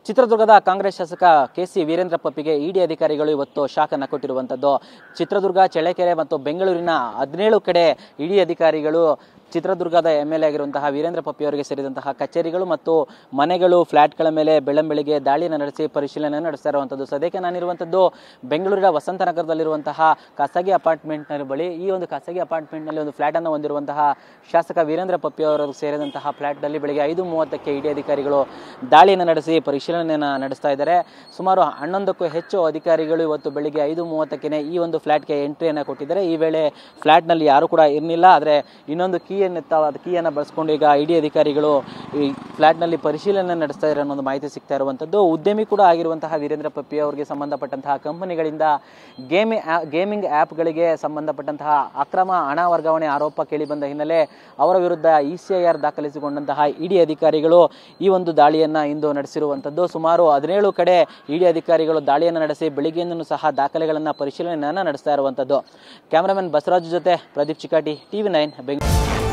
ಚಿತ್ರದುರ್ಗದ ಕಾಂಗ್ರೆಸ್ ಶಾಸಕ ಕೆಸಿ ವೀರೇಂದ್ರ ಪಪ್ಪಿಗೆ ಇಡಿ ಅಧಿಕಾರಿಗಳು ಇವತ್ತು ಶಾಕ್ ಅನ್ನು ಕೊಟ್ಟಿರುವಂತದ್ದು. ಚಿತ್ರದುರ್ಗ, ಚಳ್ಳಕೆರೆ ಮತ್ತು ಬೆಂಗಳೂರಿನ 17 ಕಡೆ ಇಡಿ ಅಧಿಕಾರಿಗಳು ಚಿತ್ರದುರ್ಗದ ಎಂಎಲ್ಎ ಆಗಿರುವಂತಹ ವೀರೇಂದ್ರ ಪಪ್ಪಿ ಅವರಿಗೆ ಸೇರಿದಂತಹ ಕಚೇರಿಗಳು ಮತ್ತು ಮನೆಗಳು, ಫ್ಲಾಟ್ಗಳ ಮೇಲೆ ಬೆಳ್ಳಂಬೆಳಿಗ್ಗೆ ದಾಳಿಯನ್ನು ನಡೆಸಿ ಪರಿಶೀಲನೆ ನಡೆಸ್ತಾ ಇರುವಂಥದ್ದು. ಸದ್ಯಕ್ಕೆ ನಾನಿರುವಂಥದ್ದು ಬೆಂಗಳೂರಿನ ವಸಂತನಗರದಲ್ಲಿರುವಂತಹ ಖಾಸಗಿ ಅಪಾರ್ಟ್ಮೆಂಟ್ನ ಬಳಿ. ಈ ಒಂದು ಖಾಸಗಿ ಅಪಾರ್ಟ್ಮೆಂಟ್ನಲ್ಲಿ ಒಂದು ಫ್ಲಾಟನ್ನು ಹೊಂದಿರುವಂತಹ ಶಾಸಕ ವೀರೇಂದ್ರ ಪಪ್ಪಿ ಅವರು ಸೇರಿದಂತಹ ಫ್ಲಾಟ್ನಲ್ಲಿ ಬೆಳಗ್ಗೆ 5:30ಕ್ಕೆ ಇಡಿ ಅಧಿಕಾರಿಗಳು ದಾಳಿಯನ್ನು ನಡೆಸಿ ಪರಿಶೀಲನೆಯನ್ನು ನಡೆಸ್ತಾ ಇದ್ದಾರೆ. ಸುಮಾರು 11ಕ್ಕೂ ಹೆಚ್ಚು ಅಧಿಕಾರಿಗಳು ಇವತ್ತು ಬೆಳಿಗ್ಗೆ 5:30ಕ್ಕೆ ಈ ಒಂದು ಫ್ಲಾಟ್ಗೆ ಎಂಟ್ರಿಯನ್ನು ಕೊಟ್ಟಿದ್ದಾರೆ. ಈ ವೇಳೆ ಫ್ಲಾಟ್ನಲ್ಲಿ ಯಾರು ಕೂಡ ಇರಲಿಲ್ಲ. ಆದರೆ ಇನ್ನೊಂದು ಕೀಯನ್ನು ಬಳಸ್ಕೊಂಡು ಈಗ ಇಡಿ ಅಧಿಕಾರಿಗಳು ಈ ಫ್ಲಾಟ್ನಲ್ಲಿ ಪರಿಶೀಲನೆ ನಡೆಸ್ತಾ ಇರೋ ಅನ್ನೋ ಮಾಹಿತಿ ಸಿಗ್ತಾ ಇರುವಂಥದ್ದು. ಉದ್ಯಮಿ ಕೂಡ ಆಗಿರುವಂತಹ ವೀರೇಂದ್ರ ಪಪ್ಪಿ ಅವರಿಗೆ ಸಂಬಂಧಪಟ್ಟಂತಹ ಕಂಪನಿಗಳಿಂದ ಗೇಮಿಂಗ್ ಆ್ಯಪ್ಗಳಿಗೆ ಸಂಬಂಧಪಟ್ಟಂತಹ ಅಕ್ರಮ ಹಣ ವರ್ಗಾವಣೆ ಆರೋಪ ಕೇಳಿಬಂದ ಹಿನ್ನೆಲೆ ಅವರ ವಿರುದ್ಧ ECIR ದಾಖಲಿಸಿಕೊಂಡಂತಹ ಇಡಿ ಅಧಿಕಾರಿಗಳು ಈ ಒಂದು ದಾಳಿಯನ್ನು ಇಂದು ನಡೆಸಿರುವಂಥದ್ದು. ಸುಮಾರು 17 ಕಡೆ ಇಡಿ ಅಧಿಕಾರಿಗಳು ದಾಳಿಯನ್ನು ನಡೆಸಿ ಬೆಳಿಗ್ಗೆಯಿಂದಲೂ ಸಹ ದಾಖಲೆಗಳನ್ನು ಪರಿಶೀಲನೆಯನ್ನು ನಡೆಸ್ತಾ ಇರುವಂಥದ್ದು. ಕ್ಯಾಮರಾಮನ್ ಬಸವರಾಜ್ ಜೊತೆ ಪ್ರದೀಪ್ ಚಿಕಾಟಿ, TV9 ಬೆಂಗಳೂರು.